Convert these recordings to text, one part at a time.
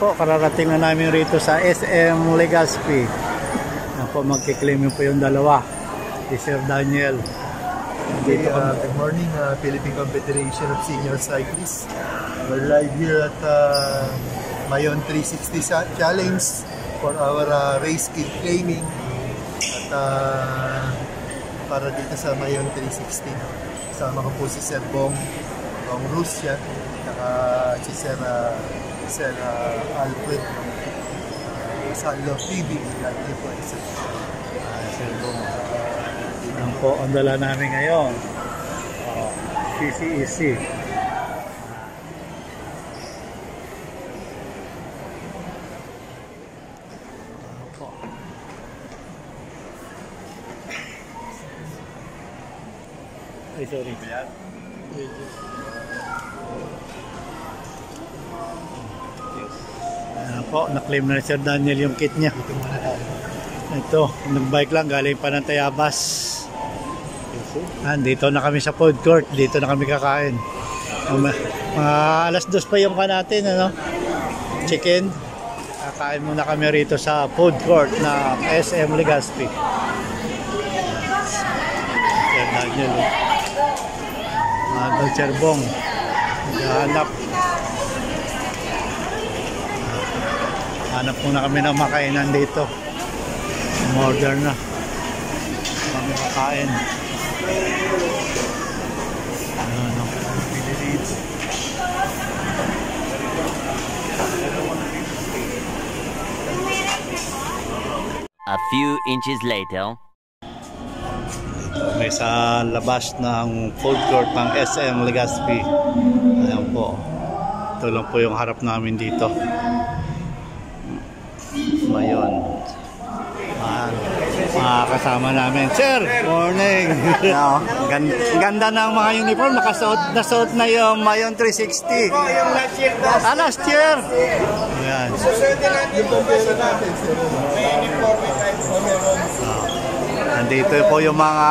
po, kararating na namin rito sa SM Legazpi. Yan po, magkiklaim po yung dalawa. Si Sir Daniel. Okay, good morning, Philippine Confederation of Senior Cyclists. We're live here at Mayon 360 Challenge for our race kit claiming. At para dito sa Mayon 360. Kasama ko po si Sir Bong Russia, si Sir Alfred sa Love TV. Lagi po isa. Sir Bong. Yan po ang dala namin ngayon. CCEC. Ay, sorry. Ayan po, na-claim na Sir Daniel yung kit niya. Ito, nag-bike lang, galing pa ng Tayabas. Dito na kami sa food court, dito na kami kakain. Alas 2 pa yung natin, ano? Chicken. Kakain muna kami rito sa food court na SM Legazpi. Sir Daniel, Sir Bong, hanap muna kami ng makainan dito. Order na kami makain. A few inches later. May sa labas ng food court ng SM Legazpi. Ayan po. Ito lang po yung harap namin dito. Mayon. Mga kasama namin. Sir, morning. Ganda ng mga uniform. Nasuot na yung Mayon 360. Last year. Ayan. Nandito po yung mga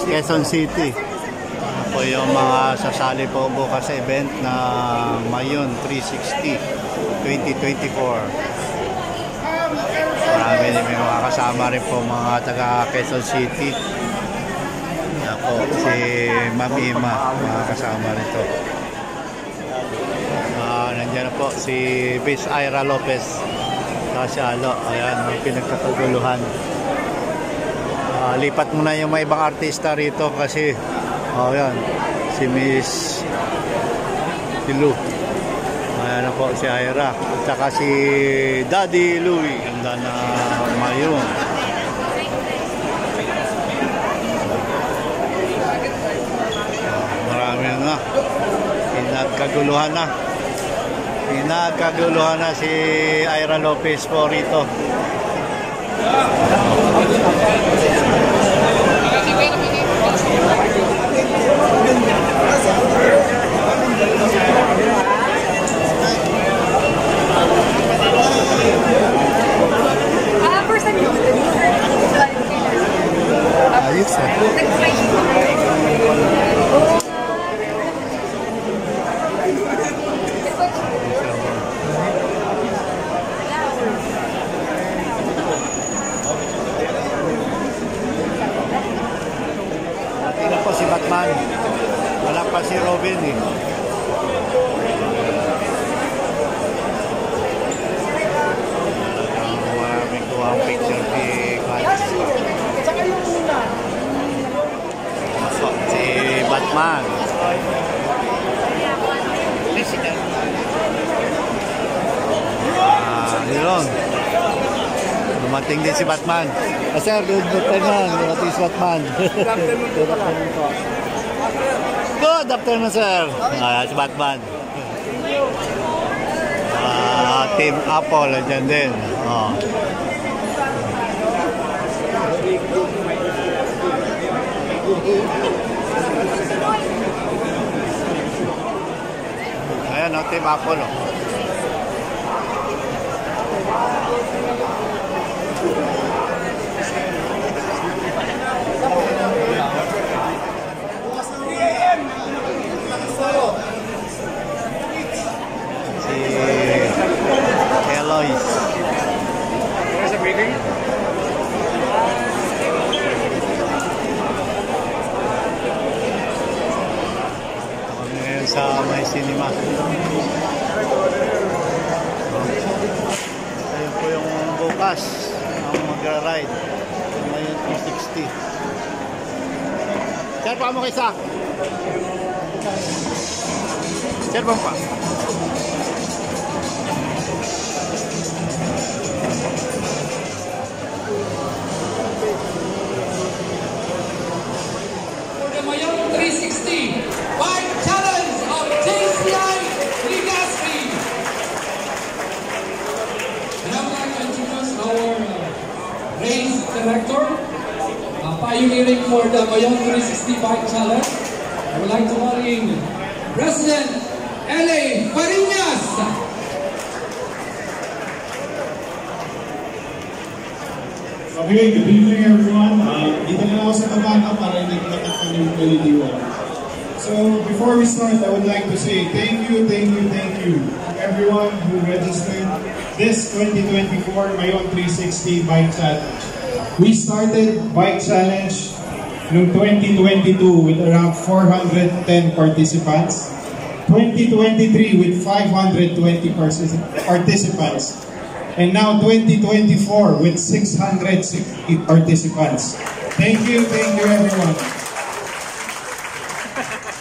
Quezon City. Po yung mga sasali po bukas sa event na Mayon 360 2024. Marami may mga kasama rin po mga taga Quezon City. Yan po, si Ma'am Ima, mga kasama rin to. Nandiyan po si Miss Ira Lopez. Kasi ayan, may pinagkakaguluhan. Lipat muna yung may ibang artista rito kasi yan, si Miss Lou. Ayan na po si Ira at saka si Daddy Louie. Ganda na Mayon. Marami na. Pinagkaguluhan na si Ira Lopez po rito. Ayos eh. Tingnan po si Batman. Wala pa si Robin eh. Maraming kuha ang picture ni Kats. Si Batman. Yun. Dumating din si Batman. Sir, good afternoon. Dumating si Batman. Good afternoon, sir. Si Batman. Team Apple, andyan din. Ayan, Team Apple. 360. Sir, pa mo kay Sak. Sir, pa. For the Mayon 360 Bike Challenge of JCI Legaspi. And I would like to introduce our race director, pioneering for the Mayon 360 Bike Challenge. I would like to call in President L.A. Farinas. Okay, good evening everyone. Dito na ako sa Tabata para hindi ko natakpan yung kaliliwan. So, before we start, I would like to say thank you everyone who registered this 2024 Mayon 360 Bike Challenge. We started Bike Challenge noong 2022 with around 410 participants, 2023 with 520 participants, and now 2024 with 660 participants. Thank you everyone.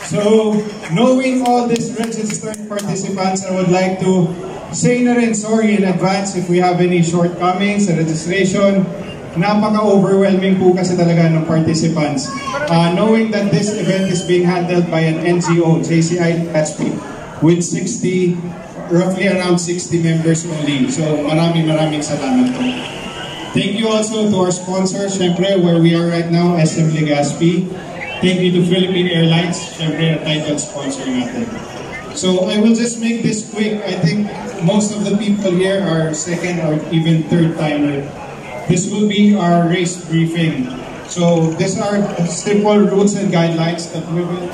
So, knowing all these registered participants, I would like to say na rin sorry in advance if we have any shortcomings sa registration. Napaka-overwhelming po kasi talaga ng participants. Knowing that this event is being handled by an NGO, JCI Legaspi, with roughly around 60 members only. So maraming salamat po. Thank you also to our sponsors, syempre where we are right now, SM Legaspi. Thank you to Philippine Airlines, syempre title sponsor natin. So I will just make this quick. I think most of the people here are second or even third timer. This will be our race briefing. So these are simple rules and guidelines that we will.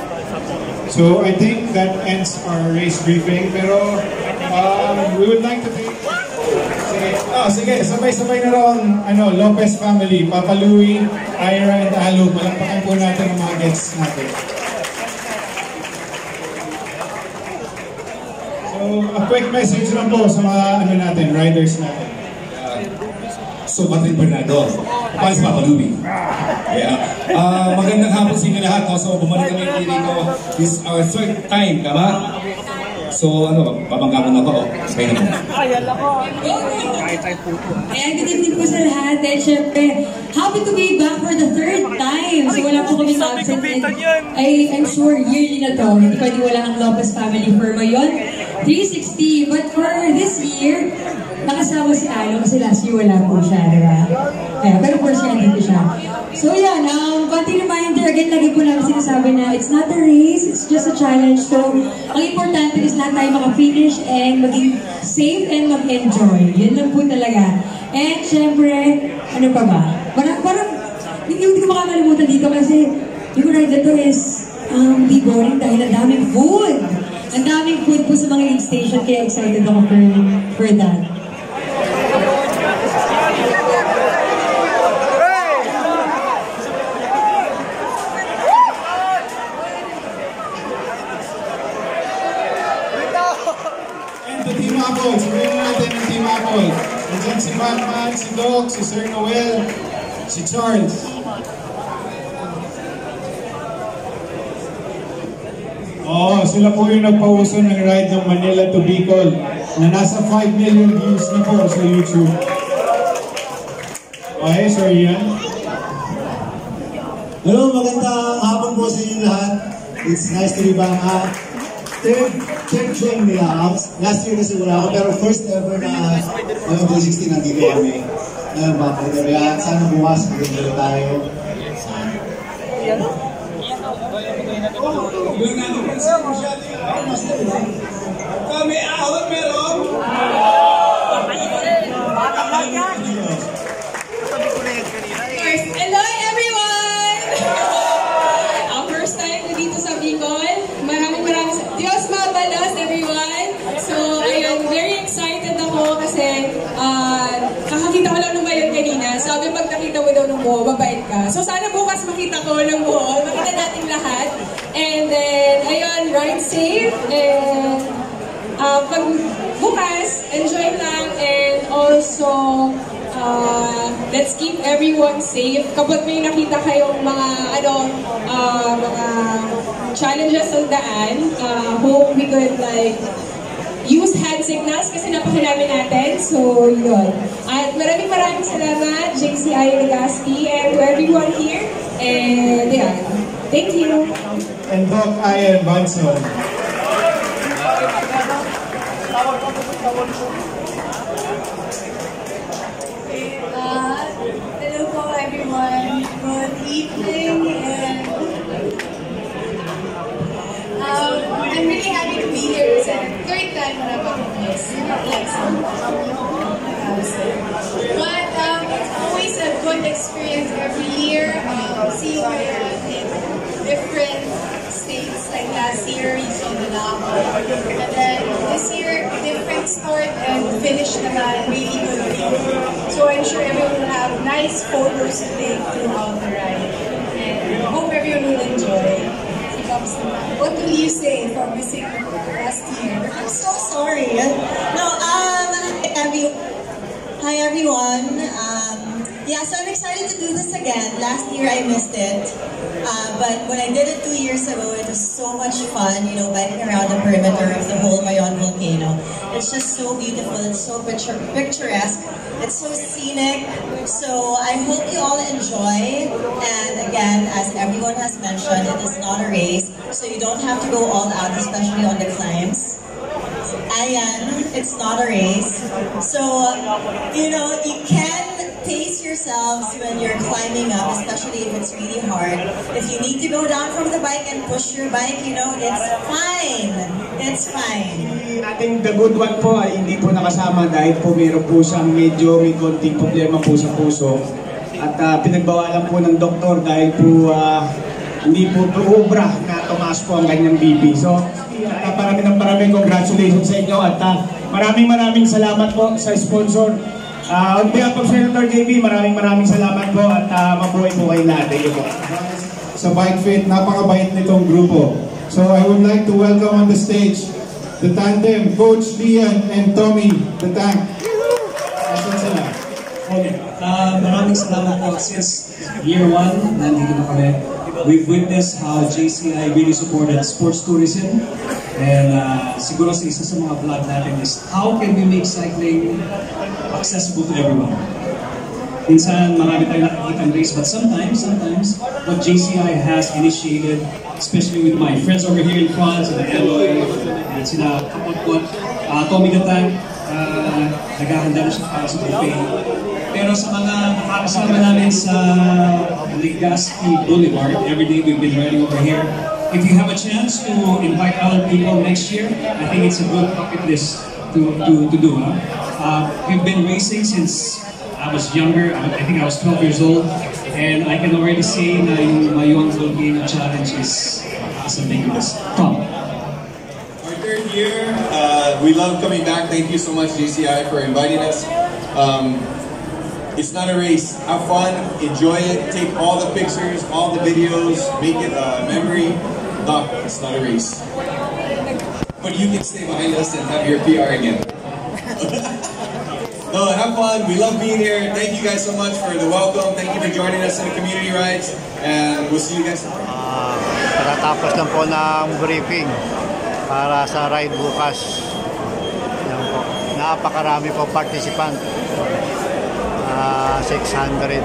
So I think that ends our race briefing. Pero we would like to take. Sige, sabay-sabay na raw ang Lopez family, Papa Louie, Ira, and Alu. Palakpakan po natin ang mga guests natin. So a quick message lang po sa mga riders natin. So, Patrick Bernardo, paano si Papa Louie? Yeah. Magandang hapon sa inyo lahat. So, bumalik kami dito. This is our third time, tama? So, babangga mo na ako. Sabay na mo. Ayan, good evening po sa lahat. And syempre, happy to be back for the third time. So, wala po kaming absent. I'm sure yearly na to. Hindi pwede wala ang Lopez family for Mayon 360. But for this year, nakasama si Alo kasi last year wala po siya, diba? Pero of course, dito siya. So yan, konti reminder, again, lagi po namin sinasabi na it's not a race, it's just a challenge. So, ang importante is lahat tayo makafinish and maging safe and mag-enjoy. Yan lang po talaga. And syempre, ano pa ba? Parang hindi ko makakalimutan dito kasi yung ride na to is di boring dahil ang daming food. Ang daming food po sa mga aid station, kaya excited ako for that. Sabihin natin ang Team Apple. Nandiyan si Batman, si Doc, si Sir Noel, si Charles. Sila po yung nagpauso ng ride ng Manila to Bicol na nasa 5 million views na po sa YouTube. Okay, Sir Ian. Hello, magandang hapon po sa inyo lahat. It's nice to be back. Third showing nila. Last year kasi wala ako, pero first ever na 360 nandito kami. Ngayon ba, kaya sana bukas magandang tayo. Kami ahon meron! Hello everyone! Ang first time ko dito sa Bicol. Maraming Diyos mabalos everyone! So ayun, very excited ako kasi kakakita ko lang ng Mayon kanina. Sabi pag nakita mo daw ng buho, babait ka. So sana bukas makita ko ng buho, makita natin lahat. And then, ayun, ride safe and pag bukas, enjoy lang and also let's keep everyone safe. Kapag may nakita kayong mga mga challenges sa daan, hope we could like use hand signals kasi napakilami natin. So, yun. At maraming salamat, JCI Legazpi, and to everyone here. And yeah, thank you. And Doc Ian Bunson. Hello po everyone. Good evening. And I'm really happy to be here. It's the third time na napag-miss. But it's always a good experience every year. Seeing in different states. Like last year, you saw the Lama. And then this year, different start and finish naman. Really good view. So I'm sure everyone will have nice photos to take throughout the ride. And hope everyone will enjoy. What will you say for missing last year? I'm so sorry. No, hi everyone. Yeah, so I'm excited to do this again. Last year I missed it. But when I did it 2 years ago, it was so much fun, you know, biking around the perimeter of the whole Mayon volcano. It's just so beautiful, it's so picturesque, it's so scenic. So I hope you all enjoy. And again, as everyone has mentioned, it is not a race, so you don't have to go all out, especially on the climbs. Ayan, it's not a race. So, you know, you can pace yourselves when you're climbing up, especially if it's really hard. If you need to go down from the bike and push your bike, you know, it's fine. It's fine. Ating the good one po ay hindi po nakasama dahil po meron po siyang medyo may konting problema po sa puso. At pinagbawalan po ng doktor dahil po hindi po obra na tumaas po ang kanyang BP. So, maraming congratulations sa inyo at maraming salamat po sa sponsor. On behalf of Senator JB, maraming salamat po at mabuhay po kayo lahat. Thank you po. Sa Bike Fit, napakabait nitong grupo. So I would like to welcome on the stage the tandem, Coach Lian and Tommy, the tank. Asan sila? Okay. Maraming salamat po. Since year 1, nandito na kami. We've witnessed how JCI really supported sports tourism. And siguro sa isa sa mga vlog natin is how can we make cycling accessible to everyone. Minsan marami tayong nakikitang race, but sometimes what JCI has initiated, especially with my friends over here in front, sila Eloy, and sila Kapotpot, Tommy the Tank, naghahanda na siya para sa buffet. Pero sa mga nakakasama namin sa Legazpi Boulevard, everyday we've been riding over here. If you have a chance to invite other people next year, I think it's a good bucket list to do. We've been racing since I was younger. I think I was 12 years old, and I can already say na yung Mayon Volcano Challenge is something that's fun. Our third year, we love coming back. Thank you so much, JCI, for inviting us. It's not a race. Have fun, enjoy it, take all the pictures, all the videos, make it a memory. No, it's not a race. But you can stay behind us and have your PR again. No, have fun. We love being here. Thank you guys so much for the welcome. Thank you for joining us in the community rides. And we'll see you guys tomorrow. Patatapos lang po ng briefing para sa ride bukas. Yan po. Napakarami po participant. 600.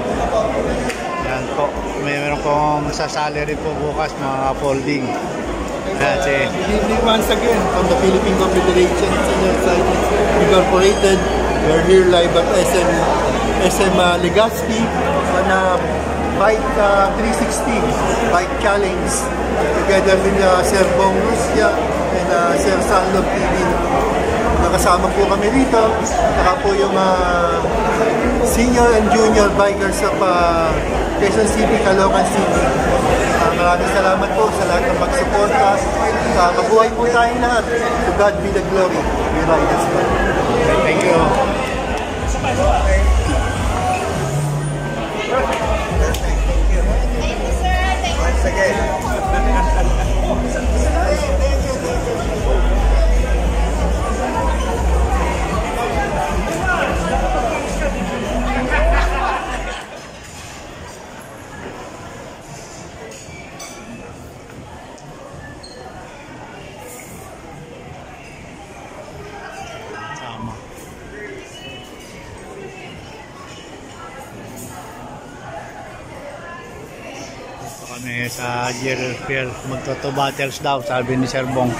Yan po. Meron pong sasali rin po bukas mga folding. Good evening once again from the Philippine Confederation Senior Cyclists Incorporated. We're here live at SM Legazpi on a Bike 360 Bike Challenge together with Sir Bong Rusya and Sir Sanlov TV. Nakasama po kami dito. Saka po yung senior and junior bikers of Quezon City, Caloocan City. Maraming salamat po sa lahat ng pagsuporta. Mabuhay po tayong lahat. To God be the glory. We ride as well. Thank you. Thank you, sir. Once again. kami sa Gerald Fair. Magto-2 battles daw, sabi ni Sir Bong.